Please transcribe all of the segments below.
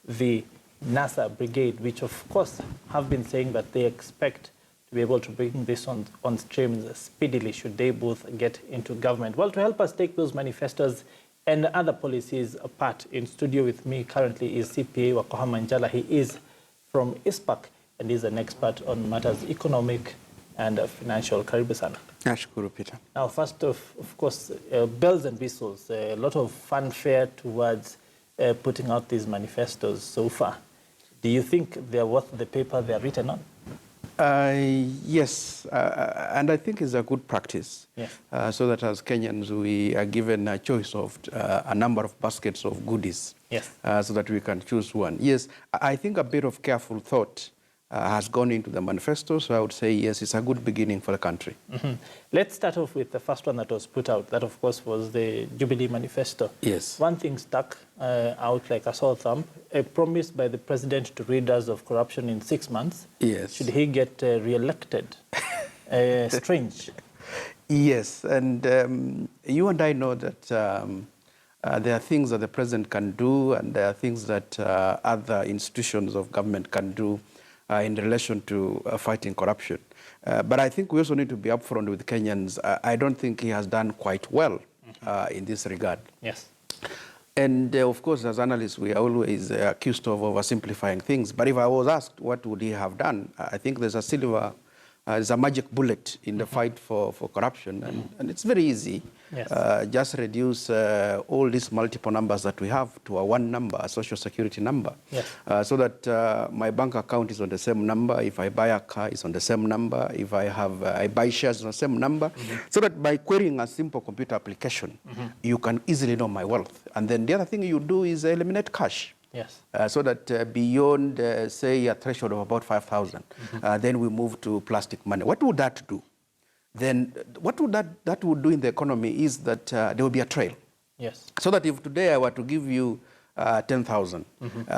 the NASA brigade, which of course have been saying that they expect to be able to bring this on stream speedily should they both get into government. Well, to help us take those manifestos and other policies apart, in studio with me currently is CPA Wanjala. He is from ISPAC and is an expert on matters economic and financial. Karibu sana. Nashukuru, Peter. Now, first of course, bells and whistles, a lot of fanfare towards putting out these manifestos so far. Do you think they're worth the paper they're written on? Yes, and I think it's a good practice. Yes. So that as Kenyans, we are given a choice of a number of baskets of goodies. Yes. So that we can choose one. Yes, I think a bit of careful thought has gone into the manifesto, so I would say yes, it's a good beginning for the country. Mm-hmm. Let's start off with the first one that was put out. That, of course, was the Jubilee Manifesto. Yes. One thing stuck out like a sore thumb, a promise by the president to rid us of corruption in 6 months. Yes. Should he get re-elected? Strange. Yes, and you and I know that there are things that the president can do, and there are things that other institutions of government can do in relation to fighting corruption. But I think we also need to be upfront with Kenyans. I don't think he has done quite well in this regard. Yes. And of course, as analysts, we are always accused of oversimplifying things. But if I was asked what would he have done, I think there's a magic bullet in the fight for corruption, and it's very easy. Yes. Just reduce all these multiple numbers that we have to a one number, a social security number. Yes. So that my bank account is on the same number. If I buy a car, it's on the same number. If I buy shares, it's on the same number. So that by querying a simple computer application, you can easily know my wealth. And then the other thing you do is eliminate cash. Yes. So that beyond, say, a threshold of about 5,000, then we move to plastic money. What would that do? Then what would that would do in the economy is that there will be a trail. Yes. So that if today I were to give you 10,000,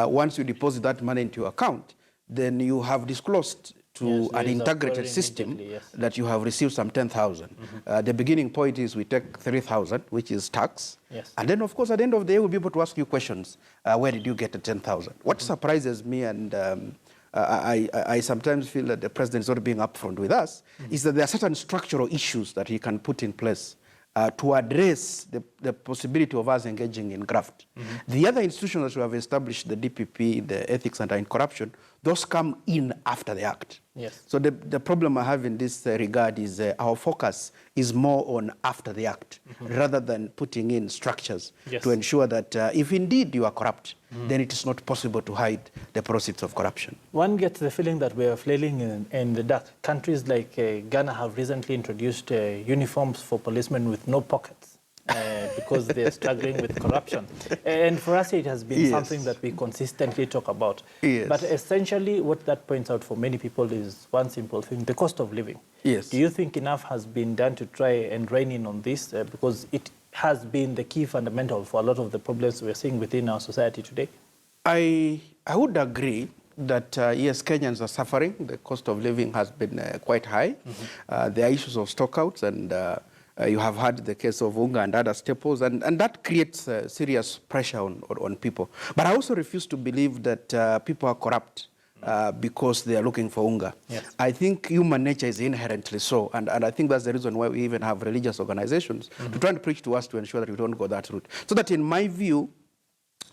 once you deposit that money into your account, then you have disclosed to an integrated system that you have received some 10,000. The beginning point is we take 3,000, which is tax. Yes. And then, of course, at the end of the day, we'll be able to ask you questions. Where did you get the 10,000? What surprises me, and I sometimes feel that the president is not being upfront with us, is that there are certain structural issues that he can put in place to address the possibility of us engaging in graft. The other institutions that we have established, the DPP, the ethics and anti-corruption, those come in after the act. Yes. So the problem I have in this regard is our focus is more on after the act, rather than putting in structures to ensure that if indeed you are corrupt, then it is not possible to hide the proceeds of corruption. One gets the feeling that we are flailing in the dark. Countries like Ghana have recently introduced uniforms for policemen with no pockets. Because they're struggling with corruption. And for us, it has been something that we consistently talk about. Yes. But essentially, what that points out for many people is one simple thing, the cost of living. Yes. Do you think enough has been done to try and rein in on this? Because it has been the key fundamental for a lot of the problems we're seeing within our society today. I would agree that, yes, Kenyans are suffering. The cost of living has been quite high. There are issues of stockouts, and you have had the case of unga and other staples, and that creates serious pressure on people. But I also refuse to believe that people are corrupt because they are looking for unga. Yes. I think human nature is inherently so, and I think that's the reason why we even have religious organizations to try and preach to us to ensure that we don't go that route. So that in my view,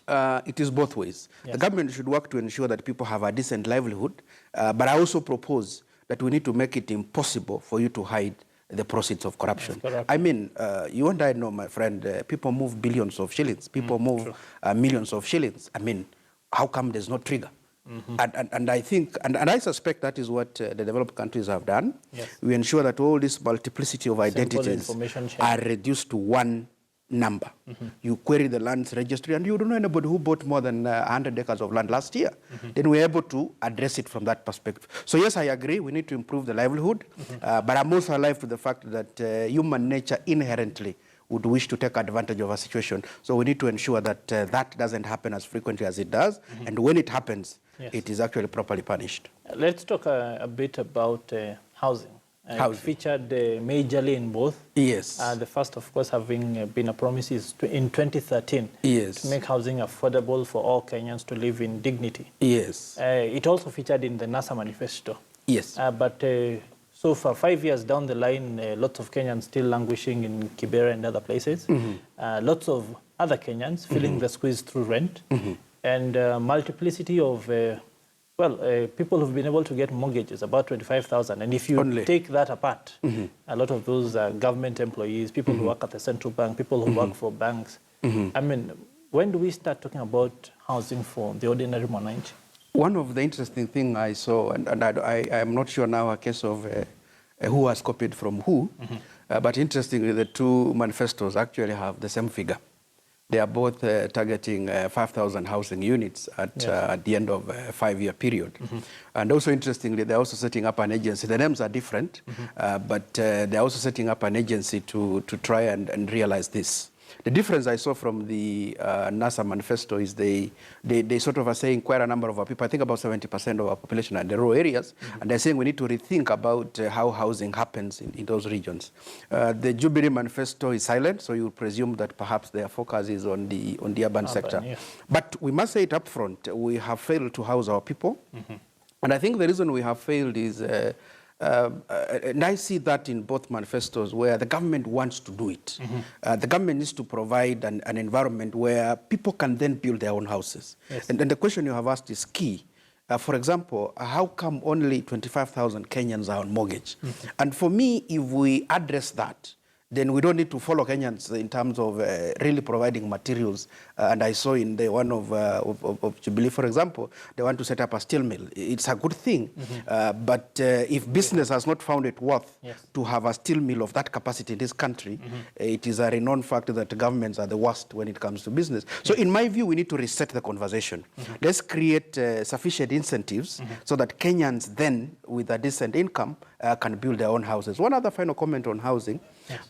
it is both ways. Yes. The government should work to ensure that people have a decent livelihood, but I also propose that we need to make it impossible for you to hide the proceeds of corruption. I mean, you and I know, my friend, people move billions of shillings. People move millions of shillings. I mean, how come there's no trigger? And I think, and I suspect that is what the developed countries have done. Yes. We ensure that all this multiplicity of identities are reduced to one number. You query the lands registry and you don't know anybody who bought more than 100 acres of land last year. Then we're able to address it from that perspective. So yes, I agree, we need to improve the livelihood, but I'm also alive to the fact that human nature inherently would wish to take advantage of a situation. So we need to ensure that that doesn't happen as frequently as it does, and when it happens, it is actually properly punished. Let's talk a bit about housing. featured majorly in both. Yes. The first, of course, having been a promise is in 2013 yes. to make housing affordable for all Kenyans to live in dignity. Yes. It also featured in the NASA Manifesto. Yes. But so for 5 years down the line, lots of Kenyans still languishing in Kibera and other places. Lots of other Kenyans feeling the squeeze through rent. And multiplicity of people who've been able to get mortgages, about 25,000. And if you take that apart, a lot of those are government employees, people who work at the central bank, people who work for banks. I mean, when do we start talking about housing for the ordinary Mwananchi? One of the interesting things I saw, and I am not sure now a case of who has copied from who, but interestingly, the two manifestos actually have the same figure. They are both targeting 5,000 housing units at the end of a 5-year period. And also interestingly, they're also setting up an agency. The names are different, but they're also setting up an agency to try and realize this. The difference I saw from the NASA manifesto is they sort of are saying quite a number of our people, I think about 70% of our population are in the rural areas, and they're saying we need to rethink about how housing happens in those regions. The Jubilee Manifesto is silent, so you presume that perhaps their focus is on the urban sector. Yes. But we must say it up front, we have failed to house our people, and I think the reason we have failed is and I see that in both manifestos where the government wants to do it. The government needs to provide an environment where people can then build their own houses. Yes. And the question you have asked is key. For example, how come only 25,000 Kenyans are on mortgage? And for me, if we address that, then we don't need to follow Kenyans in terms of really providing materials. And I saw in the one of Jubilee, for example, they want to set up a steel mill. It's a good thing. But if business has not found it worth to have a steel mill of that capacity in this country, it is a renowned fact that governments are the worst when it comes to business. So in my view, we need to reset the conversation. Let's create sufficient incentives so that Kenyans then, with a decent income, can build their own houses. One other final comment on housing.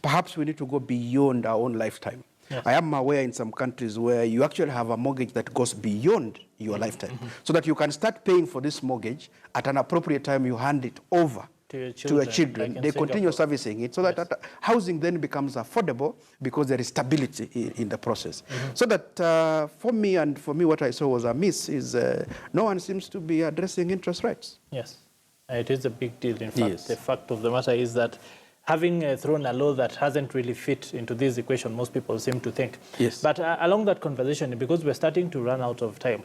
Perhaps we need to go beyond our own lifetime. I am aware in some countries where you actually have a mortgage that goes beyond your lifetime, so that you can start paying for this mortgage at an appropriate time. You hand it over to your children. Like they continue servicing it, so that housing then becomes affordable because there is stability in the process. So that for me, what I saw was a miss is no one seems to be addressing interest rates. Yes, it is a big deal. In fact, the fact of the matter is that having thrown a law that hasn't really fit into this equation, most people seem to think. Yes. But along that conversation, because we're starting to run out of time,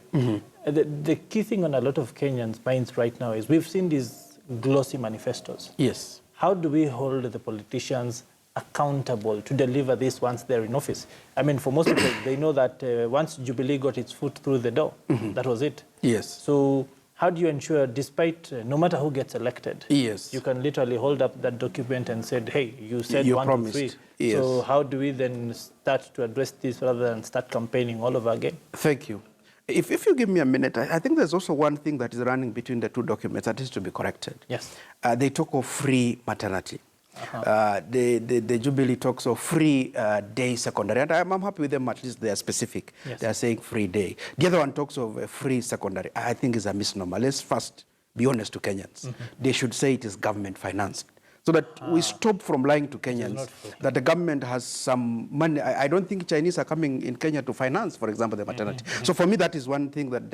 the key thing on a lot of Kenyans' minds right now is we've seen these glossy manifestos. Yes. How do we hold the politicians accountable to deliver this once they're in office? I mean, for most people, they know that once Jubilee got its foot through the door, that was it. Yes. So how do you ensure, despite no matter who gets elected, you can literally hold up that document and said, hey, you said you 1, promised. 2, 3. Yes. So how do we then start to address this rather than start campaigning all over again? Thank you. If you give me a minute, I think there's also one thing that is running between the two documents that is to be corrected. Yes. They talk of free maternity. The Jubilee talks of free day secondary, and I'm happy with them, at least they are specific. Yes. They are saying free day. The other one talks of free secondary. I think is a misnomer. Let's first be honest to Kenyans. They should say it is government financed, so that we stop from lying to Kenyans that the government has some money. I don't think Chinese are coming in Kenya to finance, for example, the maternity. So for me, that is one thing that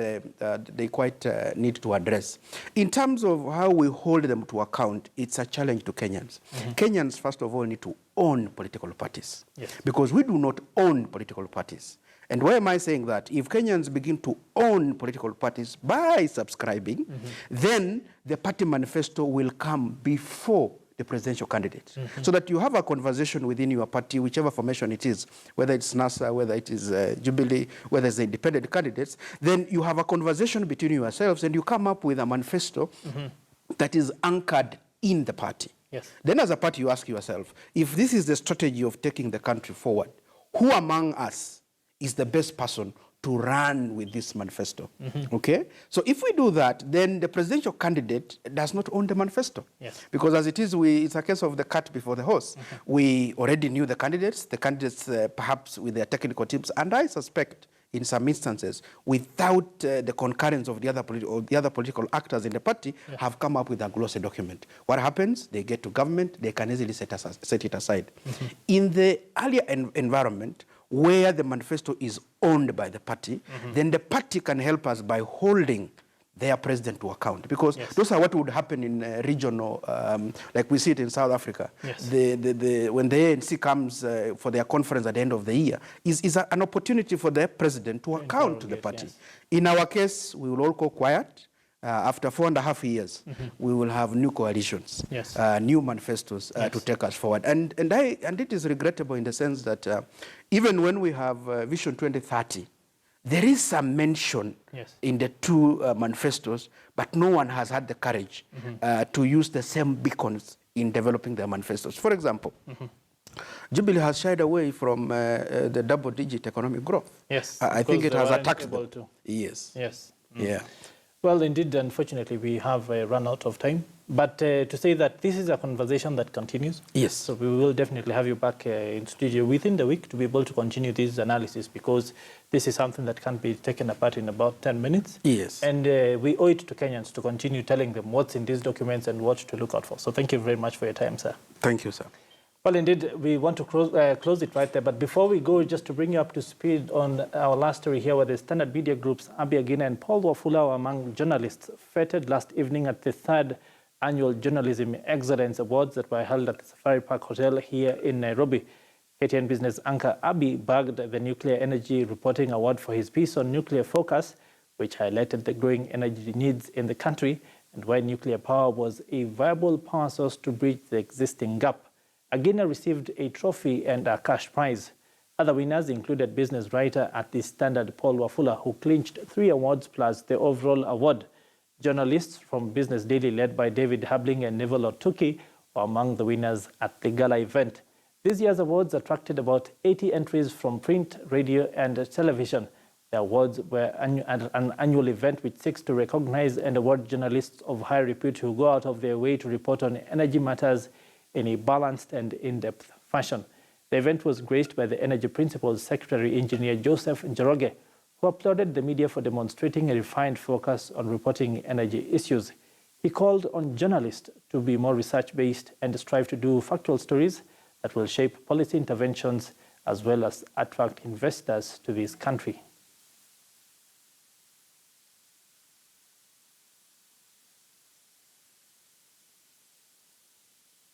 they quite need to address. In terms of how we hold them to account, it's a challenge to Kenyans. Kenyans, first of all, need to own political parties, because we do not own political parties. And why am I saying that? If Kenyans begin to own political parties by subscribing, then the party manifesto will come before the presidential candidate. So that you have a conversation within your party, whichever formation it is, whether it's NASA, whether it is Jubilee, whether it's the independent candidates, then you have a conversation between yourselves and you come up with a manifesto that is anchored in the party. Yes. Then as a party, you ask yourself, if this is the strategy of taking the country forward, who among us is the best person to run with this manifesto? Okay? So if we do that, then the presidential candidate does not own the manifesto. Yes. Because as it is, it's a case of the cart before the horse. We already knew the candidates perhaps with their technical teams, and I suspect in some instances, without the concurrence of the other political actors in the party, have come up with a glossy document. What happens? They get to government, they can easily set it aside. In the earlier environment, where the manifesto is owned by the party, then the party can help us by holding their president to account, because those are what would happen in regional, like we see it in South Africa. When the ANC comes for their conference at the end of the year, is an opportunity for the president to account to the party. In our case, we will all go quiet. After 4.5 years, we will have new coalitions, new manifestos to take us forward. And it is regrettable in the sense that even when we have Vision 2030, there is some mention in the two manifestos, but no one has had the courage to use the same beacons in developing their manifestos. For example, Jubilee has shied away from the double-digit economic growth. I think it has attacked them. Yeah. Well, indeed, unfortunately, we have run out of time. But to say that this is a conversation that continues. So we will definitely have you back in studio within the week to be able to continue this analysis, because this is something that can't be taken apart in about 10 minutes. And we owe it to Kenyans to continue telling them what's in these documents and what to look out for. So thank you very much for your time, sir. Thank you, sir. Well, indeed, we want to close it right there. But before we go, just to bring you up to speed on our last story here, where the Standard Media Group's Abi Agina and Paul Wafula were among journalists feted last evening at the 3rd Annual Journalism Excellence Awards that were held at the Safari Park Hotel here in Nairobi. KTN business anchor Abi bagged the Nuclear Energy Reporting Award for his piece on nuclear focus, which highlighted the growing energy needs in the country and why nuclear power was a viable power source to bridge the existing gap. Agina received a trophy and a cash prize. Other winners included business writer at the Standard Paul Wafula, who clinched 3 awards plus the overall award. Journalists from Business Daily, led by David Habling and Neville Otuki, were among the winners at the gala event. This year's awards attracted about 80 entries from print, radio, and television. The awards were an annual event which seeks to recognize and award journalists of high repute who go out of their way to report on energy matters in a balanced and in-depth fashion. The event was graced by the Energy Principal's Secretary Engineer Joseph Njoroge, who applauded the media for demonstrating a refined focus on reporting energy issues. He called on journalists to be more research-based and strive to do factual stories that will shape policy interventions as well as attract investors to this country.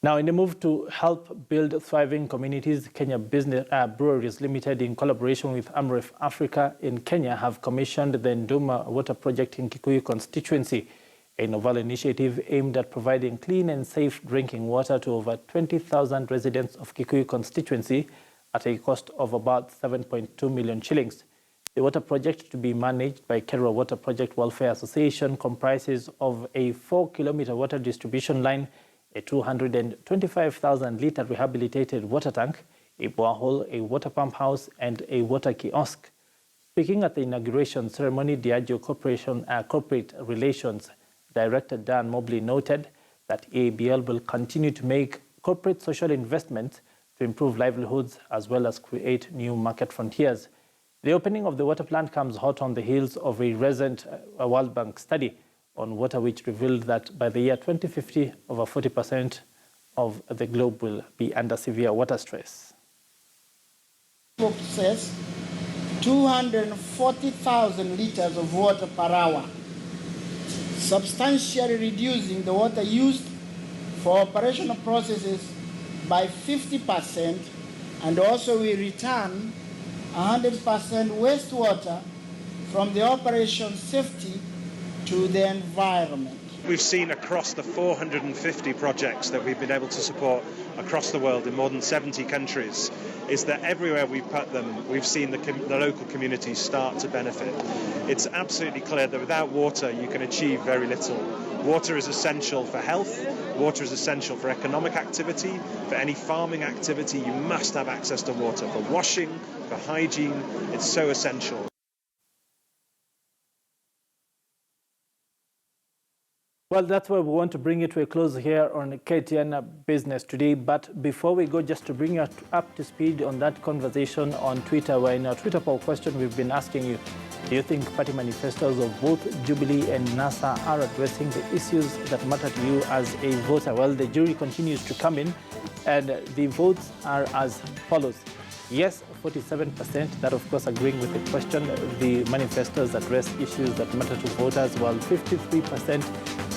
Now, in a move to help build thriving communities, Kenya Business Breweries Limited, in collaboration with Amref Africa in Kenya, have commissioned the Nduma Water Project in Kikuyu constituency, a novel initiative aimed at providing clean and safe drinking water to over 20,000 residents of Kikuyu constituency at a cost of about 7.2 million shillings. The water project, to be managed by Kerala Water Project Welfare Association, comprises of a 4-kilometer water distribution line, a 225,000-litre rehabilitated water tank, a borehole, a water pump house, and a water kiosk. Speaking at the inauguration ceremony, Diageo Corporate Relations Director Dan Mobley noted that ABL will continue to make corporate social investments to improve livelihoods as well as create new market frontiers. The opening of the water plant comes hot on the heels of a recent World Bank study on water, which revealed that by the year 2050, over 40% of the globe will be under severe water stress. Process 240,000 liters of water per hour, substantially reducing the water used for operational processes by 50%, and also we return 100% wastewater from the operation safety to the environment. We've seen across the 450 projects that we've been able to support across the world in more than 70 countries, is that everywhere we've put them, we've seen the local communities start to benefit. It's absolutely clear that without water, you can achieve very little. Water is essential for health. Water is essential for economic activity. For any farming activity, you must have access to water. For washing, for hygiene, it's so essential. Well, that's where we want to bring it to a close here on KTN Business Today. But before we go, just to bring you up to speed on that conversation on Twitter, where in our Twitter poll question, we've been asking you, do you think party manifestos of both Jubilee and NASA are addressing the issues that matter to you as a voter? Well, the jury continues to come in, and the votes are as follows. Yes, 47%, that of course agreeing with the question. The manifestos address issues that matter to voters, while 53%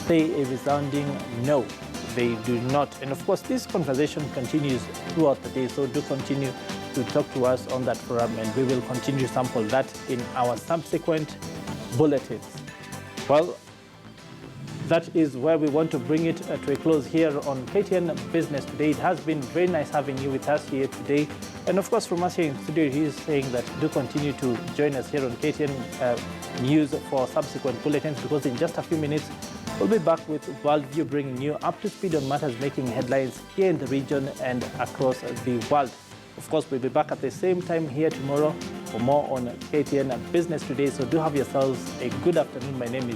say a resounding no, they do not. And of course, this conversation continues throughout the day, so do continue to talk to us on that forum, and we will continue to sample that in our subsequent bulletins. Well, that is where we want to bring it to a close here on KTN Business Today. It has been very nice having you with us here today. And of course, from us here in the studio, he is saying that do continue to join us here on KTN News for subsequent bulletins, because in just a few minutes, we'll be back with Worldview, bringing you up to speed on matters making headlines here in the region and across the world. Of course, we'll be back at the same time here tomorrow for more on KTN Business Today. So do have yourselves a good afternoon. My name is